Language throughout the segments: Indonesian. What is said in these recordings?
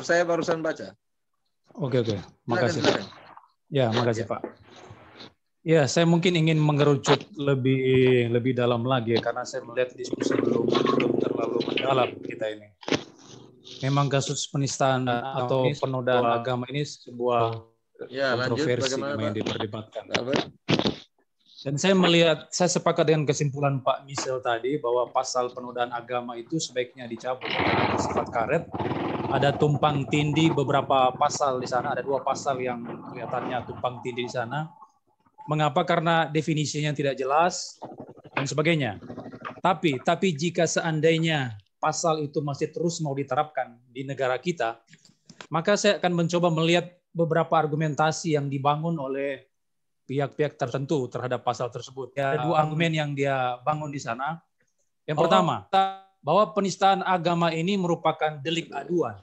saya barusan baca. Oke. Makasih. Silakan. Ya, makasih Pak. Ya, saya mungkin ingin mengerucut lebih dalam lagi karena saya melihat diskusi belum terlalu mendalam kita ini. Memang kasus penistaan atau penodaan agama ini sebuah kontroversi yang diperdebatkan. Dan saya sepakat dengan kesimpulan Pak Michel tadi bahwa pasal penodaan agama itu sebaiknya dicabut karena bersifat karet. Ada tumpang tindih beberapa pasal di sana, ada 2 pasal yang kelihatannya tumpang tindih di sana. Mengapa? Karena definisinya tidak jelas dan sebagainya. Tapi jika seandainya pasal itu masih terus mau diterapkan di negara kita, maka saya akan mencoba melihat beberapa argumentasi yang dibangun oleh pihak-pihak tertentu terhadap pasal tersebut. Ada 2 argumen yang dia bangun di sana. Yang pertama, bahwa penistaan agama ini merupakan delik aduan.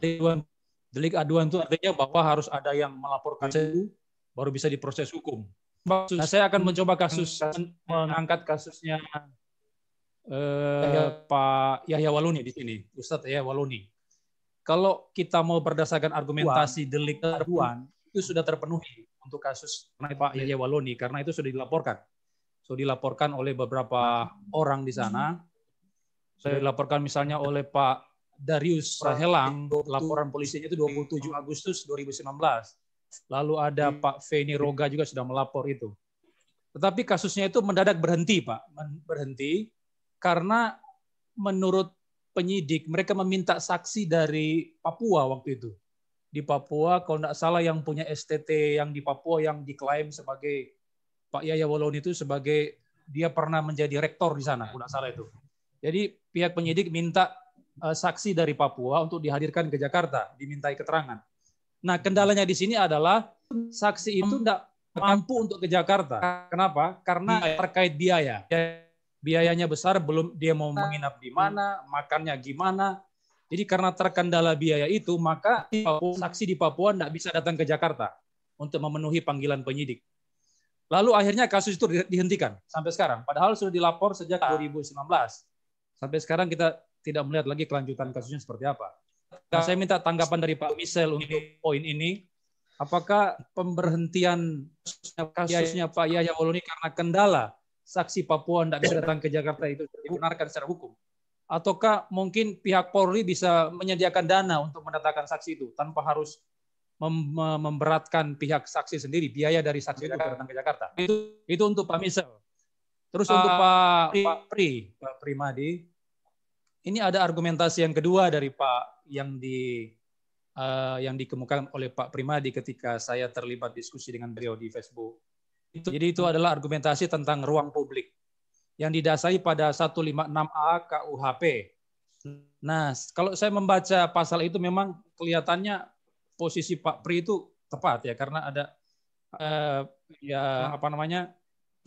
Delik aduan itu artinya bahwa harus ada yang melaporkan itu baru bisa diproses hukum. Nah, saya akan mencoba mengangkat kasusnya Pak Yahya Waluni di sini, Ustadz Yahya Waluni. Kalau kita mau berdasarkan argumentasi delik aduan, itu sudah terpenuhi untuk kasus Pak Yahya Waluni karena itu sudah dilaporkan. Sudah dilaporkan oleh beberapa orang di sana. Sudah dilaporkan misalnya oleh Pak Darius Sahelang, laporan polisinya itu 27 Agustus 2019. Lalu ada Pak Feni Roga juga sudah melapor itu. Tetapi kasusnya itu mendadak berhenti, Pak. Berhenti karena menurut penyidik mereka meminta saksi dari Papua waktu itu. Di Papua, kalau tidak salah yang punya STT yang di Papua yang diklaim sebagai Pak Yahya Waluni itu sebagai dia pernah menjadi rektor di sana, kalau tidak salah itu. Jadi pihak penyidik minta saksi dari Papua untuk dihadirkan ke Jakarta, dimintai keterangan. Nah, kendalanya di sini adalah saksi itu tidak mampu untuk ke Jakarta. Kenapa? Karena terkait biaya. Biayanya besar, belum dia mau menginap di mana, makannya gimana. Jadi karena terkendala biaya itu, maka saksi di Papua tidak bisa datang ke Jakarta untuk memenuhi panggilan penyidik. Lalu akhirnya kasus itu dihentikan sampai sekarang. Padahal sudah dilapor sejak 2019. Sampai sekarang kita tidak melihat lagi kelanjutan kasusnya seperti apa. Nah, saya minta tanggapan dari Pak Michel untuk poin ini. Apakah pemberhentian kasusnya Pak Yahya Waluni karena kendala saksi Papua tidak bisa datang ke Jakarta itu dibenarkan secara hukum? Ataukah mungkin pihak Polri bisa menyediakan dana untuk mendatangkan saksi itu tanpa harus memberatkan pihak saksi sendiri, biaya dari saksi itu datang ke Jakarta? Itu untuk Pak Michel. Terus untuk Pak Primadi, ini ada argumentasi yang kedua dari Pak yang dikemukakan oleh Pak Primadi ketika saya terlibat diskusi dengan beliau di Facebook. Jadi itu adalah argumentasi tentang ruang publik yang didasari pada 156A KUHP. Nah, kalau saya membaca pasal itu memang kelihatannya posisi Pak Pri itu tepat ya, karena ada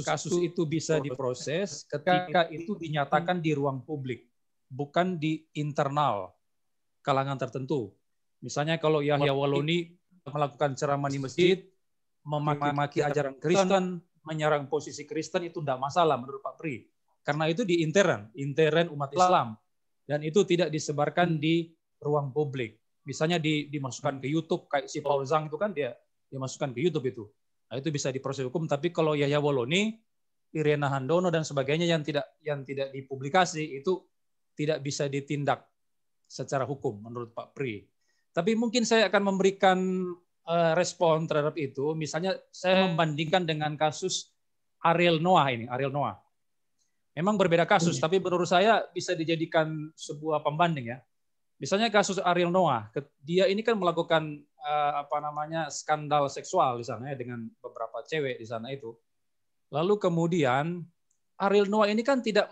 kasus itu bisa diproses ketika itu dinyatakan di ruang publik, bukan di internal kalangan tertentu. Misalnya kalau Yahya Waluni melakukan ceramah di masjid, memaki-maki ajaran Kristen, menyerang posisi Kristen, itu tidak masalah menurut Pak Pri. Karena itu di intern umat Islam. Dan itu tidak disebarkan di ruang publik. Misalnya dimasukkan ke YouTube, kayak si Paul Zhang itu kan dia dimasukkan ke YouTube itu. Nah, itu bisa diproses hukum. Tapi kalau Yahya Waluni, Irena Handono dan sebagainya yang tidak dipublikasi itu tidak bisa ditindak secara hukum menurut Pak Pri. Tapi mungkin saya akan memberikan respon terhadap itu. Misalnya saya membandingkan dengan kasus Ariel Noah ini, Ariel Noah. Memang berbeda kasus, tapi menurut saya bisa dijadikan sebuah pembanding ya. Misalnya kasus Ariel Noah, dia ini kan melakukan skandal seksual di sana ya dengan beberapa cewek di sana itu. Lalu kemudian Ariel Noah ini kan tidak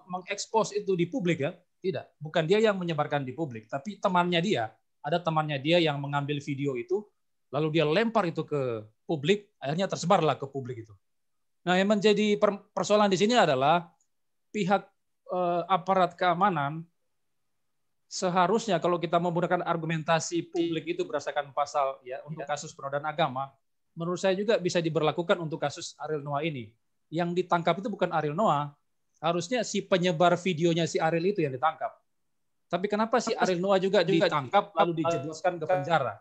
mengekspos itu di publik ya, tidak. Bukan dia yang menyebarkan di publik, tapi temannya dia. Ada temannya dia yang mengambil video itu, lalu dia lempar itu ke publik, akhirnya tersebarlah ke publik itu. Nah, yang menjadi persoalan di sini adalah pihak aparat keamanan seharusnya kalau kita menggunakan argumentasi publik itu berdasarkan pasal ya untuk kasus penodaan agama, menurut saya juga bisa diberlakukan untuk kasus Ariel Noah ini. Yang ditangkap itu bukan Ariel Noah, harusnya si penyebar videonya si Ariel itu yang ditangkap. Tapi kenapa si Ariel Noah juga ditangkap lalu dijebloskan ke penjara?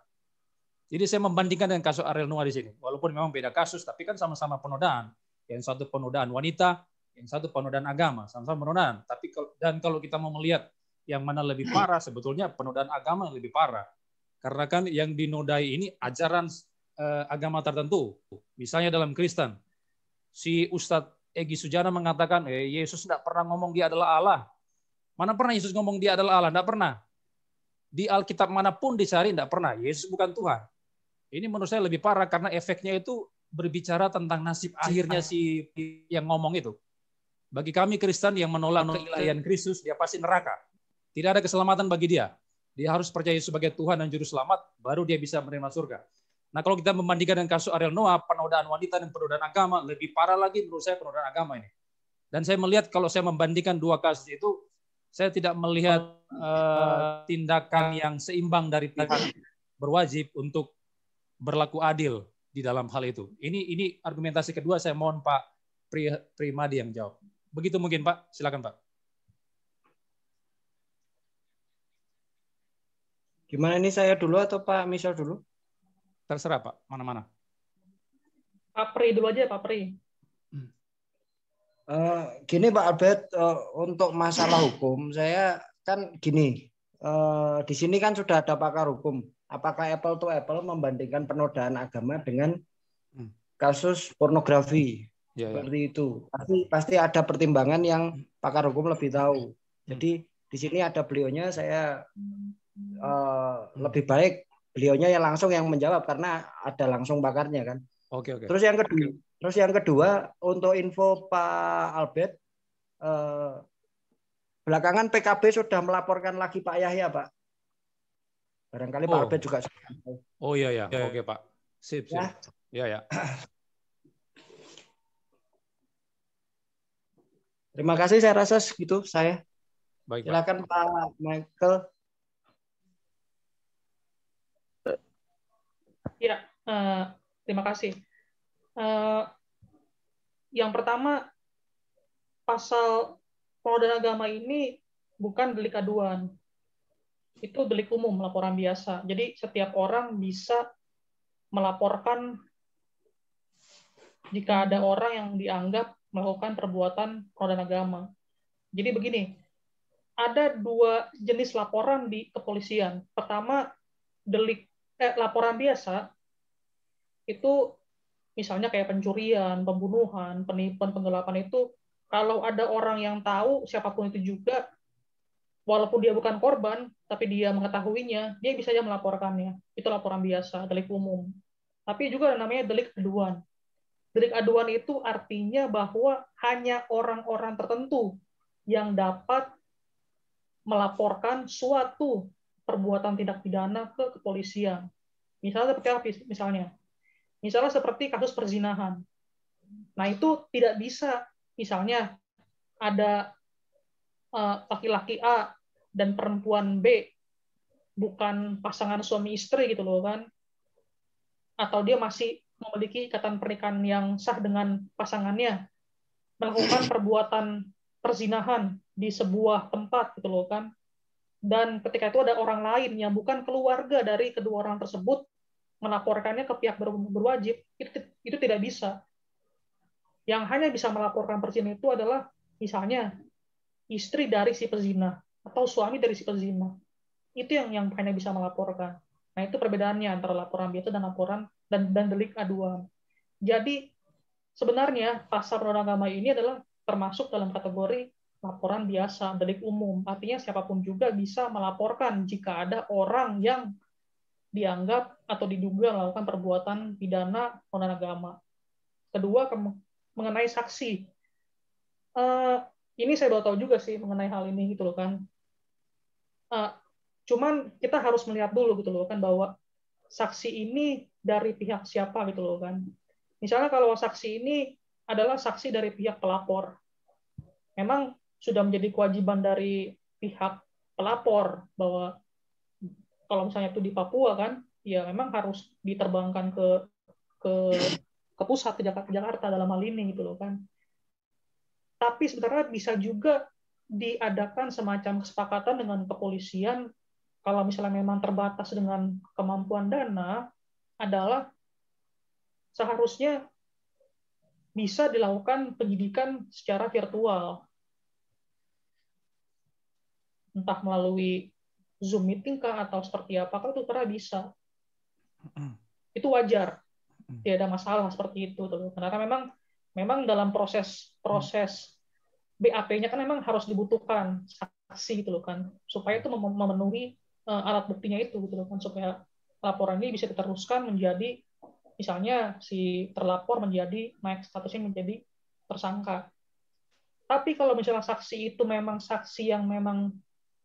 Jadi saya membandingkan dengan kasus Ariel Noah di sini. Walaupun memang beda kasus, tapi kan sama-sama penodaan. Yang satu penodaan wanita, yang satu penodaan agama, sama-sama penodaan. Tapi kalau kita mau melihat yang mana lebih parah, sebetulnya penodaan agama yang lebih parah. Karena kan yang dinodai ini ajaran agama tertentu. Misalnya dalam Kristen, si Ustadz Egy Sujana mengatakan, Yesus tidak pernah ngomong dia adalah Allah. Mana pernah Yesus ngomong dia adalah Allah? Tidak pernah. Di Alkitab manapun dicari, tidak pernah. Yesus bukan Tuhan. Ini menurut saya lebih parah karena efeknya itu berbicara tentang nasib akhirnya si yang ngomong itu. Bagi kami Kristen yang menolak keilahian Kristus, dia pasti neraka. Tidak ada keselamatan bagi dia. Dia harus percaya sebagai Tuhan dan Juru Selamat, baru dia bisa menerima surga. Nah, kalau kita membandingkan dengan kasus Ariel Noah, penodaan wanita dan penodaan agama, lebih parah lagi menurut saya penodaan agama ini. Dan saya melihat kalau saya membandingkan dua kasus itu, saya tidak melihat tindakan yang seimbang dari pihak berwajib untuk berlaku adil di dalam hal itu. Ini argumentasi kedua, saya mohon Pak Primadi yang jawab. Begitu mungkin Pak, silakan Pak. Gimana ini, saya dulu atau Pak Misal dulu? Terserah Pak, mana-mana. Pak Pri dulu aja, Pak Pri. Gini Pak Albert, untuk masalah hukum, saya kan gini, di sini kan sudah ada pakar hukum. Apakah apple to apple membandingkan penodaan agama dengan kasus pornografi? Seperti itu. Pasti ada pertimbangan yang pakar hukum lebih tahu. Jadi di sini ada beliaunya, saya lebih baik beliaunya yang langsung yang menjawab karena ada langsung pakarnya kan. Oke. Terus yang kedua untuk info Pak Albert, belakangan PKB sudah melaporkan lagi Pak Yahya Pak. Barangkali Pak Albert juga. Oh iya. Oke Pak. Sip. Ya. Terima kasih, saya rasa segitu saya. Baik, silakan Pak Michael. Ya, terima kasih. Yang pertama, pasal penodaan agama ini bukan delik aduan. Itu delik umum, laporan biasa. Jadi setiap orang bisa melaporkan jika ada orang yang dianggap melakukan perbuatan penodaan agama. Jadi begini, ada dua jenis laporan di kepolisian. Pertama, laporan biasa, itu misalnya kayak pencurian, pembunuhan, penipuan, penggelapan itu, kalau ada orang yang tahu, siapapun itu juga, walaupun dia bukan korban, tapi dia mengetahuinya, dia bisa saja melaporkannya. Itu laporan biasa, delik umum. Tapi juga namanya delik aduan. Delik aduan itu artinya bahwa hanya orang-orang tertentu yang dapat melaporkan suatu perbuatan tindak pidana ke kepolisian. Misalnya seperti apa? Misalnya seperti kasus perzinahan. Nah, itu tidak bisa, misalnya ada laki-laki A dan perempuan B, bukan pasangan suami istri gitu loh kan, atau dia masih memiliki ikatan pernikahan yang sah dengan pasangannya, melakukan perbuatan perzinahan di sebuah tempat gitu loh kan, dan ketika itu ada orang lain yang bukan keluarga dari kedua orang tersebut melaporkannya ke pihak berwajib, itu tidak bisa. Yang hanya bisa melaporkan perzinahan itu adalah misalnya istri dari si pezina atau suami dari si pezina. Itu yang hanya bisa melaporkan. Nah, itu perbedaannya antara laporan biasa dan laporan dan delik aduan. Jadi sebenarnya pasal penodaan agama ini adalah termasuk dalam kategori laporan biasa, delik umum. Artinya siapapun juga bisa melaporkan jika ada orang yang dianggap atau diduga melakukan perbuatan pidana penodaan agama. Kedua, mengenai saksi. Ini saya baru tahu juga sih mengenai hal ini gitu loh kan. Cuman kita harus melihat dulu gitu loh kan bahwa saksi ini dari pihak siapa gitu loh kan. Misalnya kalau saksi ini adalah saksi dari pihak pelapor, memang sudah menjadi kewajiban dari pihak pelapor bahwa kalau misalnya itu di Papua kan, ya memang harus diterbangkan ke pusat, ke Jakarta dalam hal ini gitu loh kan. Tapi sebenarnya bisa juga diadakan semacam kesepakatan dengan kepolisian kalau misalnya memang terbatas dengan kemampuan dana, adalah seharusnya bisa dilakukan penyidikan secara virtual. Entah melalui Zoom meeting kah atau seperti apakah itu karena bisa. Itu wajar. Tidak ada masalah seperti itu. Karena memang dalam proses BAP-nya kan memang harus dibutuhkan saksi gitu loh kan, supaya itu memenuhi alat buktinya itu gitu loh kan, supaya laporan ini bisa diteruskan menjadi misalnya si terlapor menjadi naik statusnya menjadi tersangka. Tapi kalau misalnya saksi itu memang saksi yang memang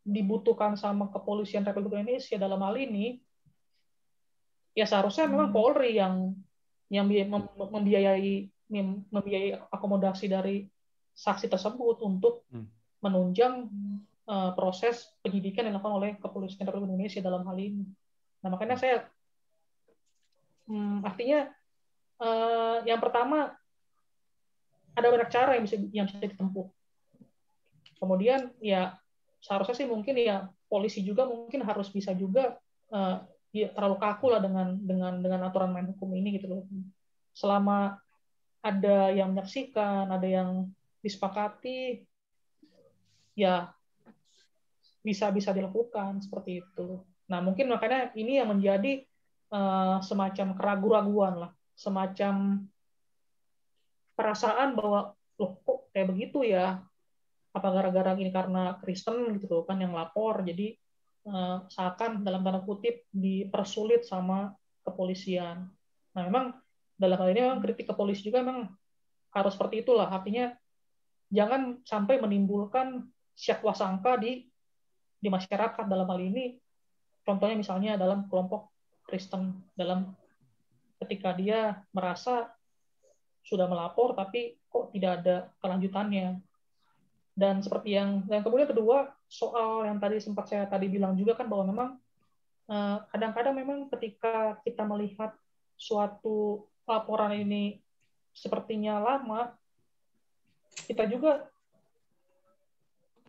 dibutuhkan sama Kepolisian Republik Indonesia dalam hal ini, ya seharusnya memang Polri yang membiayai akomodasi dari saksi tersebut untuk menunjang proses penyidikan yang dilakukan oleh Kepolisian Republik Indonesia dalam hal ini. Nah, makanya saya artinya yang pertama ada banyak cara yang bisa ditempuh. Kemudian ya seharusnya sih mungkin ya polisi juga mungkin harus bisa juga ya terlalu kaku lah dengan aturan main hukum ini gitu loh. Selama ada yang menyaksikan, ada yang disepakati, ya bisa dilakukan seperti itu. Nah, mungkin makanya ini yang menjadi semacam keraguan-raguan lah, semacam perasaan bahwa loh kok kayak begitu ya? Apa gara-gara ini karena Kristen gitu loh kan yang lapor, jadi seakan dalam tanda kutip dipersulit sama kepolisian. Nah, memang dalam hal ini memang kritik ke polisi juga memang harus seperti itulah, artinya jangan sampai menimbulkan syakwa sangka di masyarakat dalam hal ini. Contohnya misalnya dalam kelompok Kristen, dalam ketika dia merasa sudah melapor tapi kok tidak ada kelanjutannya. Dan seperti yang kemudian kedua, soal yang tadi sempat saya bilang juga kan bahwa memang kadang-kadang memang ketika kita melihat suatu laporan ini sepertinya lama, kita juga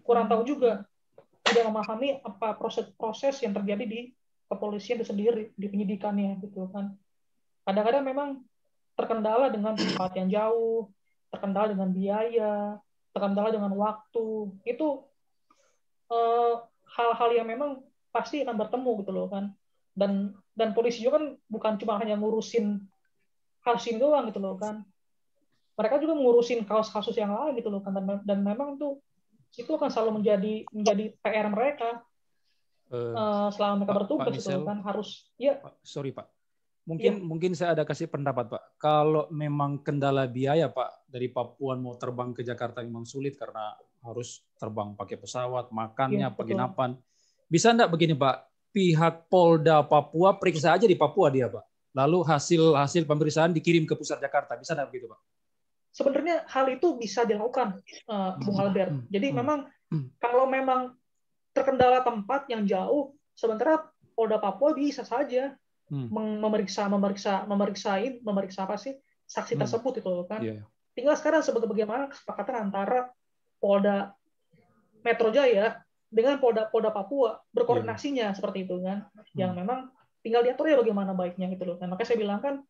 kurang tahu juga, tidak memahami apa proses yang terjadi di kepolisian itu sendiri, di penyidikannya gitu kan. Kadang-kadang memang terkendala dengan tempat yang jauh, terkendala dengan biaya, terkendala dengan waktu. Itu hal-hal yang memang pasti akan bertemu gitu loh kan. Dan polisi juga kan bukan cuma hanya ngurusin kasus ini doang gitu loh kan. Mereka juga ngurusin kasus-kasus yang lain gitu loh kan, dan memang tuh itu akan selalu menjadi PR mereka selama mereka bertugas gitu loh kan, harus ya. Sorry Pak, mungkin saya ada kasih pendapat Pak. Kalau memang kendala biaya Pak, dari Papua mau terbang ke Jakarta memang sulit karena harus terbang pakai pesawat, makannya, penginapan. Bisa enggak begini Pak, pihak Polda Papua periksa aja di Papua dia Pak, lalu hasil pemeriksaan dikirim ke pusat Jakarta, bisa enggak begitu Pak? Sebenarnya hal itu bisa dilakukan, Bung Albert. Jadi memang kalau memang terkendala tempat yang jauh, sementara Polda Papua bisa saja memeriksa apa sih saksi tersebut itu kan. Tinggal sekarang bagaimana kesepakatan antara Polda Metro Jaya dengan Polda Papua berkoordinasinya seperti itu kan. Yang memang tinggal diatur ya bagaimana baiknya gitu loh. Nah, makanya saya bilang kan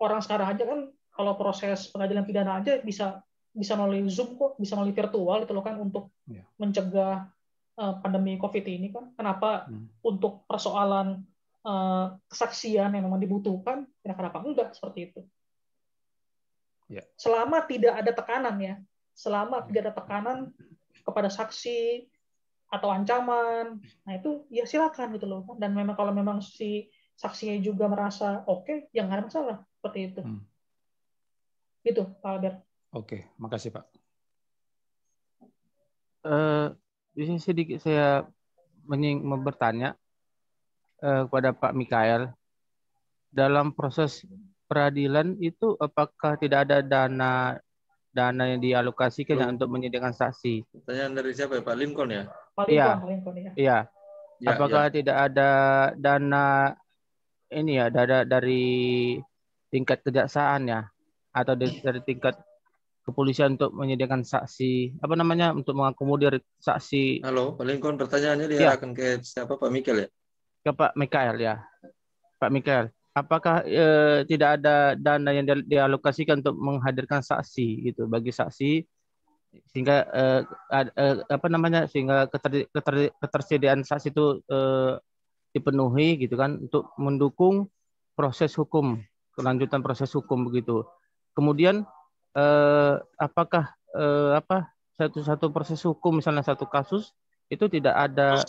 orang sekarang aja kan kalau proses pengadilan pidana aja bisa melalui Zoom kok, bisa melalui virtual itu loh kan, untuk mencegah pandemi COVID ini kan. Kenapa untuk persoalan kesaksian yang memang dibutuhkan, kenapa enggak seperti itu? Selama tidak ada tekanan ya, selama tidak ada tekanan kepada saksi atau ancaman, nah itu ya silakan gitu loh. Dan memang kalau memang si saksinya juga merasa oke, ya nggak ada masalah seperti itu. Gitu, Pak Albert. Oke, makasih Pak. Di sini sedikit saya bertanya kepada Pak Mikael. Dalam proses peradilan itu apakah tidak ada dana yang dialokasikan untuk menyediakan saksi? Pertanyaan dari siapa ya? Pak Lincoln ya? Pak Lincoln ya. Iya. Apakah tidak ada dana ini ya, dari tingkat kejaksaan ya, atau dari tingkat kepolisian untuk menyediakan saksi, apa namanya, untuk mengakomodir saksi. Halo, Pak Lincoln, pertanyaannya Ya, diarahkan ke siapa, Pak Mikel ya? ke Pak Mikael ya. Pak Mikael, apakah tidak ada dana yang dialokasikan untuk menghadirkan saksi gitu bagi saksi sehingga apa namanya, sehingga ketersediaan saksi itu dipenuhi gitu kan, untuk mendukung proses hukum, kelanjutan proses hukum begitu. Kemudian apakah satu proses hukum, misalnya satu kasus itu tidak ada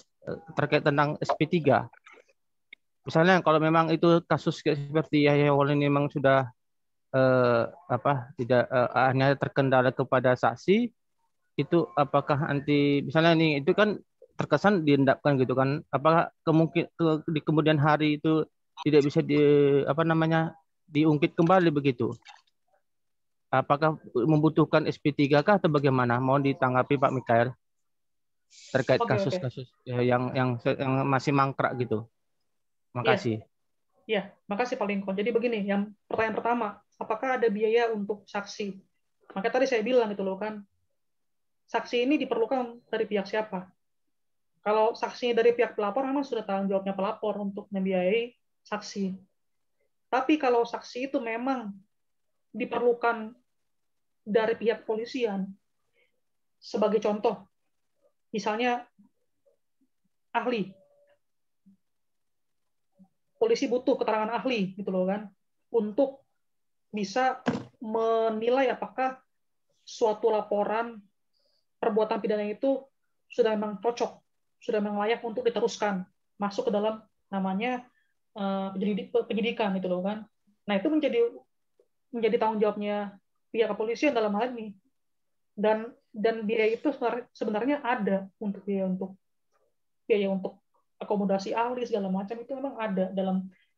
terkait tentang SP3. Misalnya kalau memang itu kasus seperti Yahya Waluyo ini memang sudah tidak hanya terkendala kepada saksi, itu apakah nanti misalnya ini itu kan terkesan diendapkan gitu kan, apakah di kemudian hari itu tidak bisa diungkit kembali begitu? Apakah membutuhkan SP3 kah atau bagaimana? Mohon ditanggapi Pak Mikael terkait kasus-kasus yang masih mangkrak gitu. Makasih. Ya, makasih Pak Lincoln. Jadi begini, yang pertanyaan pertama, apakah ada biaya untuk saksi? Maka tadi saya bilang gitu loh kan, saksi ini diperlukan dari pihak siapa? Kalau saksinya dari pihak pelapor, memang sudah tanggung jawabnya pelapor untuk membiayai saksi. Tapi kalau saksi itu memang diperlukan dari pihak polisian, sebagai contoh, misalnya ahli, polisi butuh keterangan ahli gitu loh kan, untuk bisa menilai apakah suatu laporan perbuatan pidana itu sudah memang cocok, sudah memang layak untuk diteruskan masuk ke dalam namanya penyidikan gitu loh kan. Nah, itu menjadi tanggung jawabnya pihak kepolisian dalam hal ini. Dan biaya itu sebenarnya ada untuk biaya untuk akomodasi ahli segala macam, itu memang ada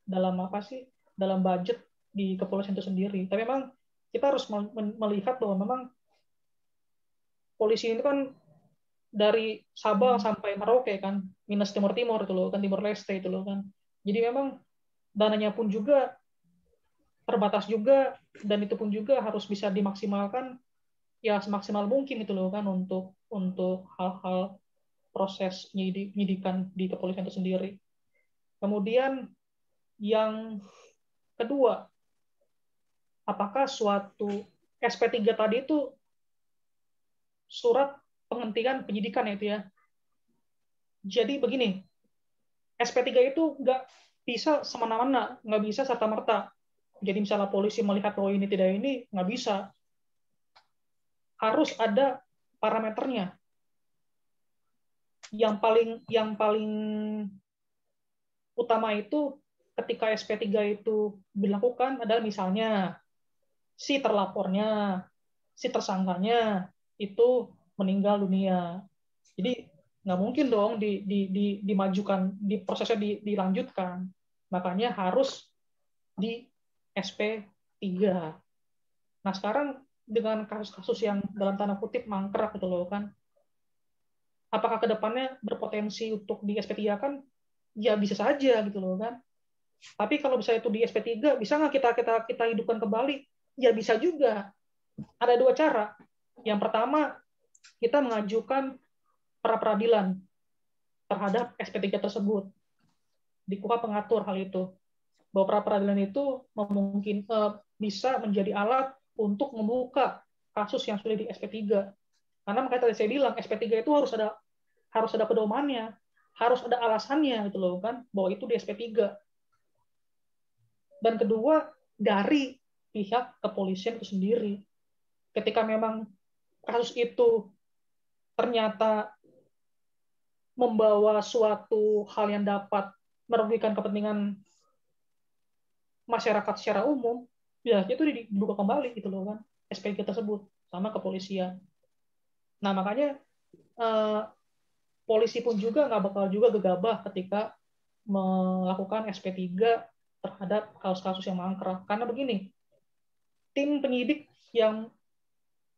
dalam budget di kepolisian itu sendiri. Tapi memang kita harus melihat bahwa memang polisi itu kan dari Sabang sampai Merauke kan, minus Timur itu loh kan, Timur Leste itu loh kan. Jadi memang dananya pun juga terbatas juga, dan itu pun juga harus bisa dimaksimalkan ya semaksimal mungkin itu loh kan, untuk hal-hal proses penyidikan di kepolisian itu sendiri. Kemudian yang kedua, apakah suatu SP3 tadi itu surat penghentian penyidikan itu ya. Jadi begini, SP3 itu nggak bisa semena-mena, nggak bisa serta-merta. Jadi misalnya polisi melihat bahwa ini tidak, ini nggak bisa. Harus ada parameternya. Yang paling utama itu ketika SP3 itu dilakukan adalah misalnya si terlapornya, si tersangkanya itu meninggal dunia. Jadi nggak mungkin dong dimajukan, prosesnya dilanjutkan. Makanya harus di SP3. Nah, sekarang dengan kasus-kasus yang dalam tanda kutip mangkrak gitu loh kan, apakah kedepannya berpotensi untuk di SP3 kan? Ya bisa saja gitu loh kan. Tapi kalau bisa itu di SP3, bisa nggak kita hidupkan kembali? Ya bisa juga. Ada dua cara. Yang pertama, kita mengajukan pra peradilan terhadap SP3 tersebut. Di KUHP mengatur hal itu. Bahwa pra peradilan itu bisa menjadi alat untuk membuka kasus yang sudah di SP3. Karena makanya tadi saya bilang SP3 itu harus ada pedomannya, harus ada alasannya gitu loh kan, bahwa itu di SP3. Dan kedua, dari pihak kepolisian itu sendiri. Ketika memang kasus itu ternyata membawa suatu hal yang dapat merugikan kepentingan masyarakat secara umum, ya itu dibuka kembali gitu loh kan, SP3 tersebut sama kepolisian. Nah, makanya polisi pun juga nggak bakal juga gegabah ketika melakukan SP3 terhadap kasus-kasus yang mangkrak. Karena begini, tim penyidik yang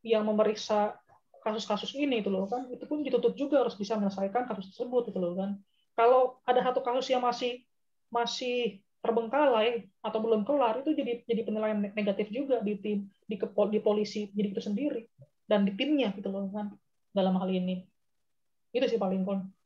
memeriksa kasus-kasus ini itu loh kan, itu pun dituntut juga harus bisa menyelesaikan kasus tersebut itu loh kan. Kalau ada satu kasus yang masih terbengkalai atau belum kelar, itu jadi penilaian negatif juga di tim, di polisi jadi itu sendiri dan di timnya gitu loh kan, dalam hal ini. Itu sih paling Kon.